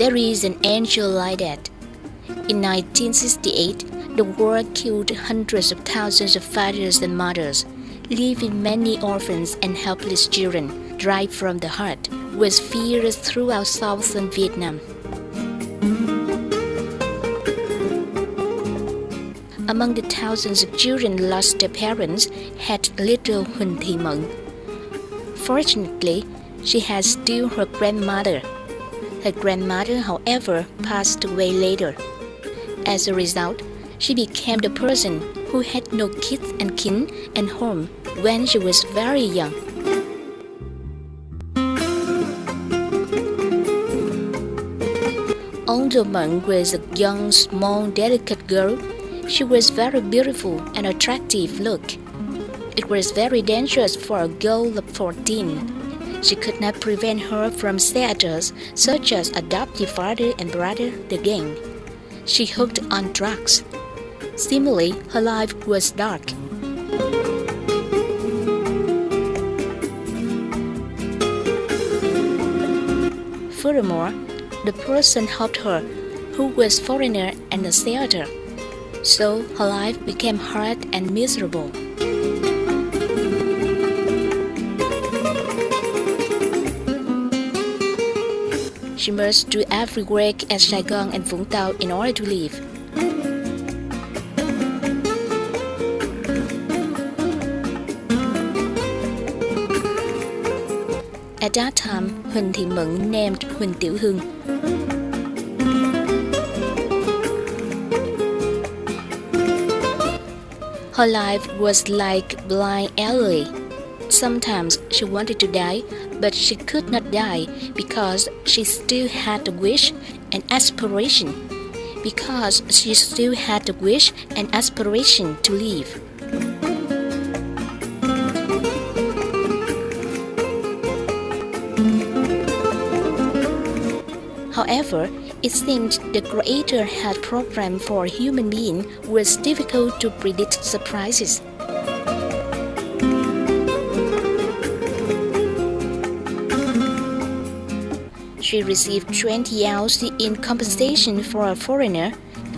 there is an angel like that. In 1968, the war killed hundreds of thousands of fathers and mothers, leaving many orphans and helpless children, driven from the heart, with fears throughout southern Vietnam. Among the thousands of children lost their parents had little Huỳnh Thị Mận. Fortunately, she had still her grandmother. Her grandmother, however, passed away later. As a result, she became the person who had no kids and kin and home when she was very young. Although Mận was a young, small, delicate girl, she was very beautiful and attractive look. It was very dangerous for a girl of 14. She could not prevent her from status such as adoptive father and brother, the gang. She hooked on drugs. Similarly, her life was dark. Furthermore, the person helped her, who was foreigner and a sailor. So her life became hard and miserable. She must do every work at Saigon and Vũng Tàu in order to live. At that time, Huỳnh Thị Mận named Huỳnh Tiểu Hương. Her life was like a blind alley. Sometimes she wanted to die, but she could not die because she still had the wish and aspiration. Because she still had the wish and aspiration to live. However, it seemed the Creator had programmed for human being was difficult to predict surprises. She received 20 hours in compensation for a foreigner.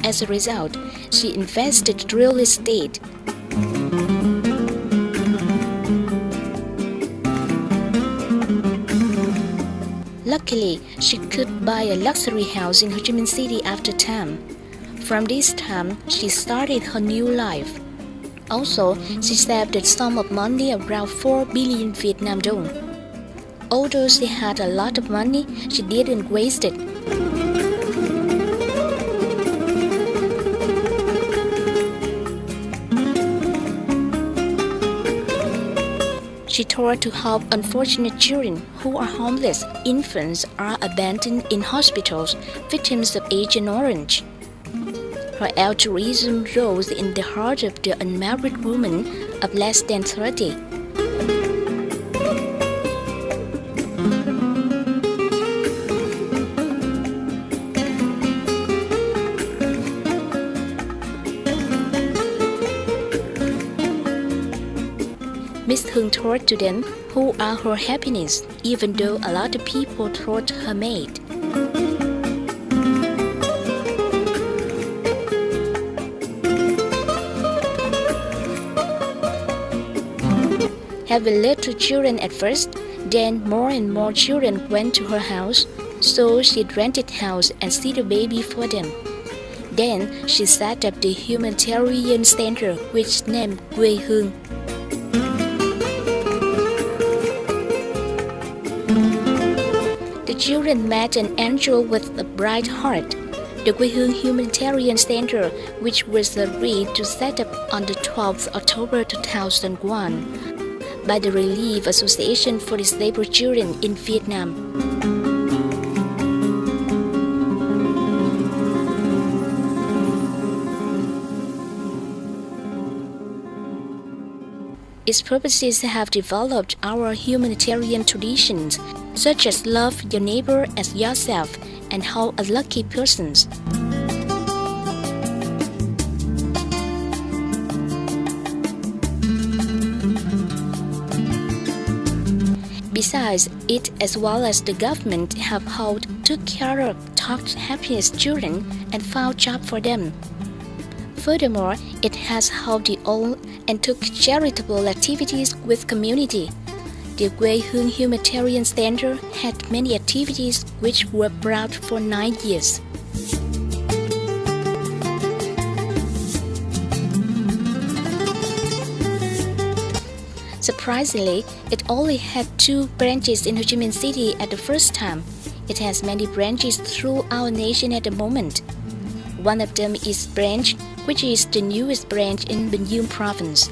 As a result, she invested real estate. Luckily, she could buy a luxury house in Ho Chi Minh City after time. From this time, she started her new life. Also, she saved a sum of money around 4 billion Vietnam dong. Although she had a lot of money, she didn't waste it. She tried to help unfortunate children who are homeless, infants are abandoned in hospitals, victims of Agent Orange. Her altruism rose in the heart of the unmarried woman of less than 30. Miss Hương taught to them who are her happiness, even though a lot of people thought her mad. Having little children at first, then more and more children went to her house, so she rented house and see the baby for them. Then she set up the humanitarian center, which named Quê Hương. The children met an angel with a bright heart. The Quê Hương Humanitarian Center, which was agreed to set up on the 12th October 2001 by the Relief Association for Disabled Children in Vietnam. Its purposes have developed our humanitarian traditions, such as love your neighbor as yourself and help unlucky persons. Besides, it as well as the government have took care of taught happiness children and found jobs for them. Furthermore, it has held the old and took charitable activities with community. The Quê Hương Humanitarian Center had many activities which were brought for 9 years. Surprisingly, it only had 2 branches in Ho Chi Minh City at the first time. It has many branches through our nation at the moment. One of them is branch, which is the newest branch in Binh province.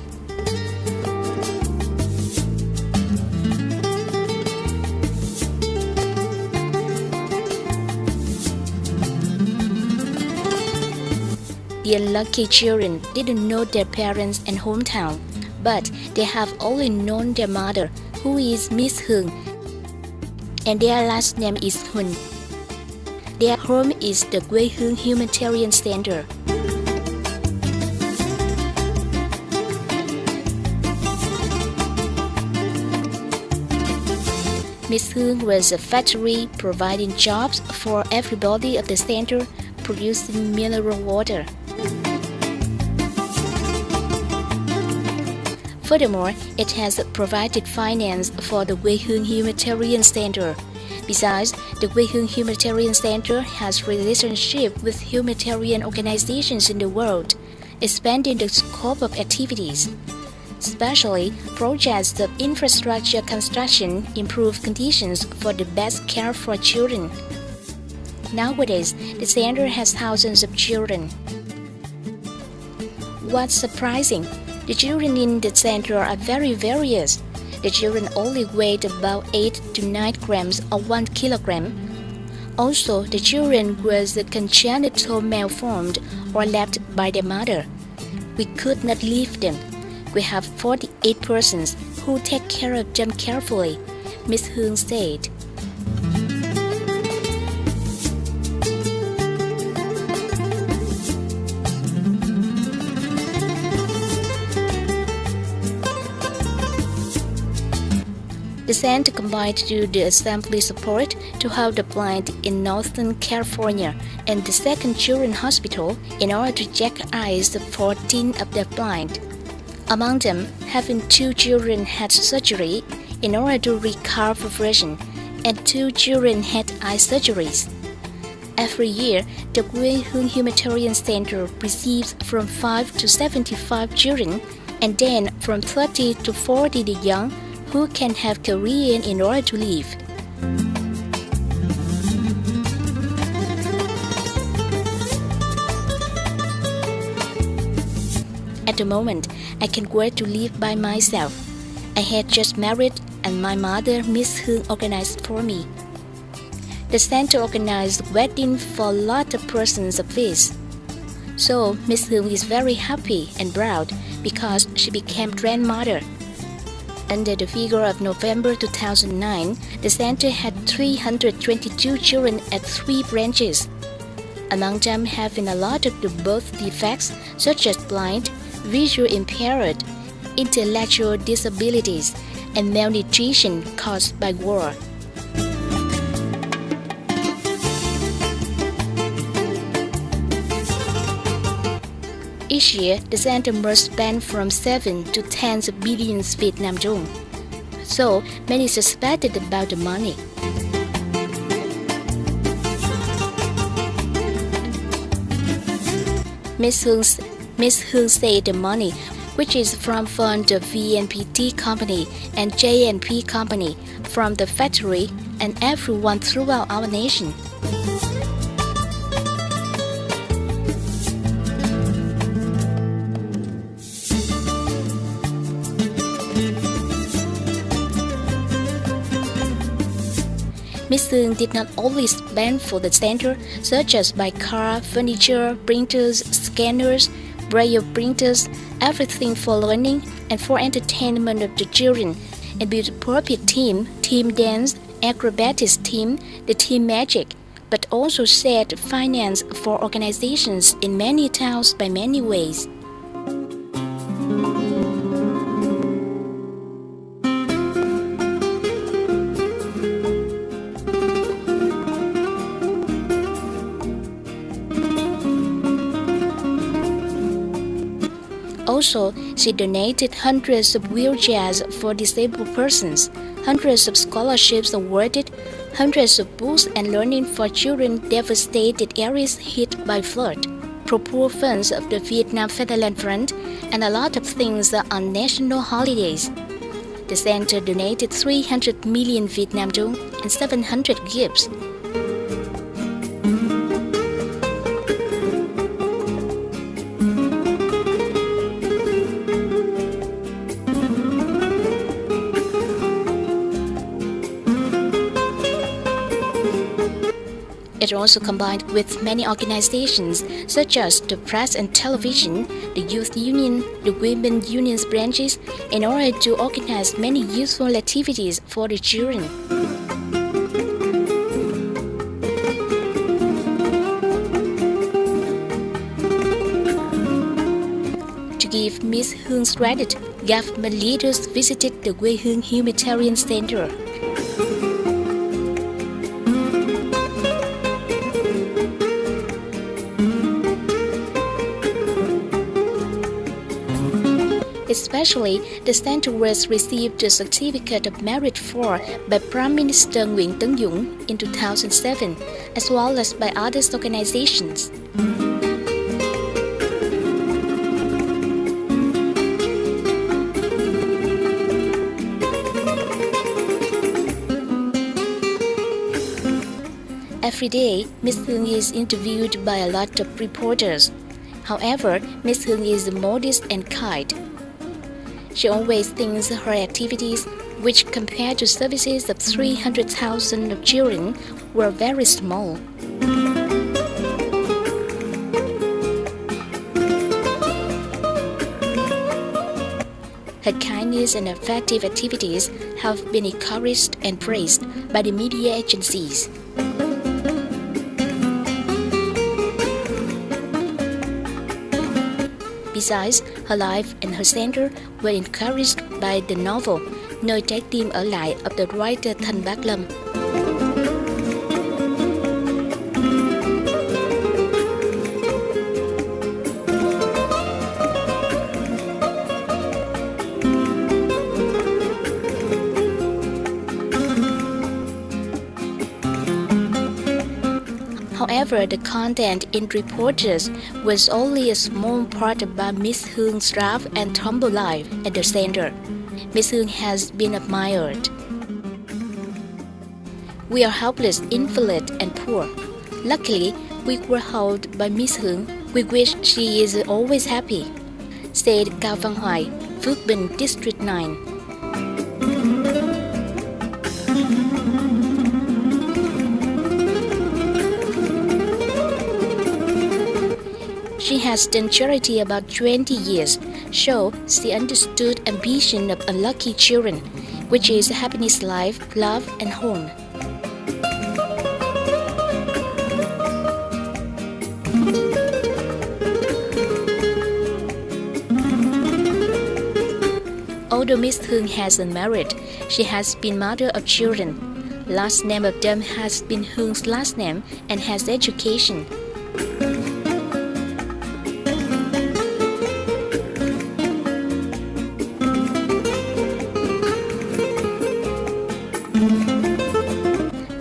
The unlucky children didn't know their parents and hometown, but they have only known their mother, who is Miss Hương, and their last name is Huỳnh. Their home is the Quê Hương Humanitarian Center. Miss Hương was a factory providing jobs for everybody of the center, producing mineral water. Furthermore, it has provided finance for the Quê Hương Humanitarian Center. Besides, the Quê Hương Humanitarian Center has relationship with humanitarian organizations in the world, expanding the scope of activities. Especially, projects of infrastructure construction improve conditions for the best care for children. Nowadays, the center has thousands of children. What's surprising? The children in the center are very various. The children only weighed about 8 to 9 grams or 1 kilogram. Also, the children were congenital malformed or left by their mother. We could not leave them. We have 48 persons who take care of them carefully, Miss Hương said. The center combined to the assembly support to help the blind in Northern California and the second children's hospital in order to check eyes of 14 of the blind. Among them, having 2 children had surgery in order to recover vision, and 2 children had eye surgeries. Every year, the Quê Hương Humanitarian Center receives from 5 to 75 children, and then from 30 to 40 the young who can have career in order to live. At the moment, I can work to live by myself. I had just married and my mother, Miss Hương, organized for me. The center organized wedding for a lot of persons of this. So Miss Hương is very happy and proud because she became grandmother. Under the figure of November 2009, the center had 322 children at 3 branches. Among them having a lot of the birth defects such as blind, visual impaired, intellectual disabilities, and malnutrition caused by war. Each year, the center must spend from 7 to 10 billions Vietnam dong. So many suspected about the money. Miss Hương said the money, which is from the VNPT company and JNP company, from the factory and everyone throughout our nation. Miss Hương did not only spend for the center, such as buy car, furniture, printers, scanners, braille printers, everything for learning and for entertainment of the children, and built appropriate team dance, acrobatics team, the team magic, but also set finance for organizations in many towns by many ways. Also, she donated hundreds of wheelchairs for disabled persons, hundreds of scholarships awarded, hundreds of books and learning for children devastated areas hit by flood, pro-poor funds of the Vietnam Fatherland Front, and a lot of things on national holidays. The center donated 300 million Vietnam Dong and 700 gifts. It also combined with many organizations such as the press and television, the youth union, the women union's branches, in order to organize many useful activities for the children. To give Miss Hương credit, government leaders visited the Quê Hương Humanitarian Center. Especially, the center was received a certificate of merit for by Prime Minister Nguyễn Tấn Dũng in 2007, as well as by other organizations. Every day, Miss Hương is interviewed by a lot of reporters. However, Miss Hương is modest and kind. She always thinks her activities, which compared to services of 300,000 of children, were very small. Her kindness and effective activities have been encouraged and praised by the media agencies. Besides, her life and her center were encouraged by the novel Nơi trái tim ở lại of the writer Thanh Bác Lâm. However, the content in reporters was only a small part about Miss Hương rough and humble life at the center. Miss Hương has been admired. We are helpless, invalid, and poor. Luckily, we were held by Miss Hương. We wish she is always happy, said Cao Văn Hoài, Phước Bình, District 9. She has done charity about 20 years, so she understood ambition of unlucky children, which is happiness, life, love, and home. Although Miss Hương hasn't married, she has been mother of children. Last name of them has been Hương last name and has education.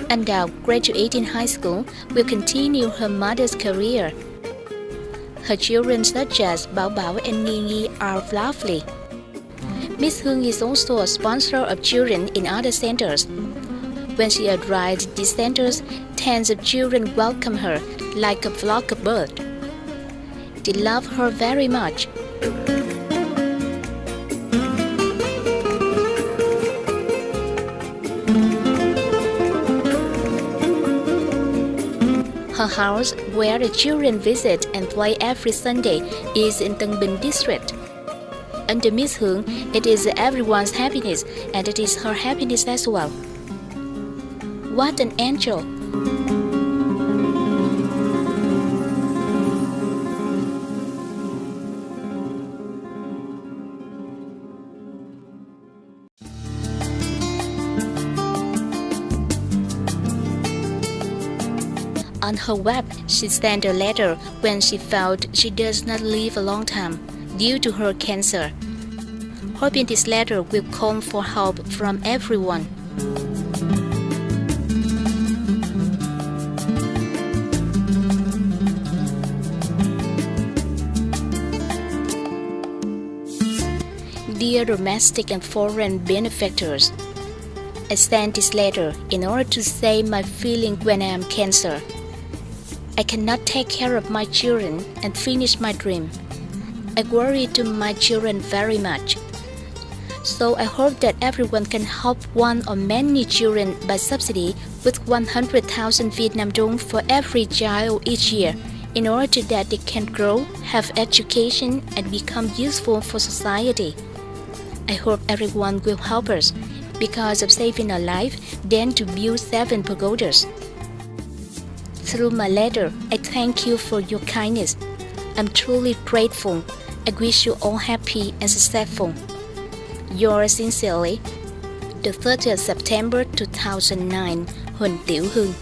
Andao, graduating high school, will continue her mother's career. Her children such as Bảo Bảo and Nghi Nghi are lovely. Miss Hương is also a sponsor of children in other centers. When she arrived at these centers, tens of children welcome her like a flock of birds. They love her very much. Her house, where the children visit and play every Sunday, is in Tân Bình district. Under Miss Hương, it is everyone's happiness, and it is her happiness as well. What an angel! On her web, she sent a letter when she felt she does not live a long time. due to her cancer. Hoping this letter will call for help from everyone. Dear domestic and foreign benefactors, I send this letter in order to say my feeling when I am cancer. I cannot take care of my children and finish my dream. I worry to my children very much. So I hope that everyone can help one or many children by subsidy with 100,000 Vietnam dong for every child each year, in order that they can grow, have education, and become useful for society. I hope everyone will help us because of saving a life, then to build 7 pagodas. Through my letter, I thank you for your kindness. I'm truly grateful. I wish you all happy and successful. Yours sincerely, the 30th September 2009, Huỳnh Tiểu Hương.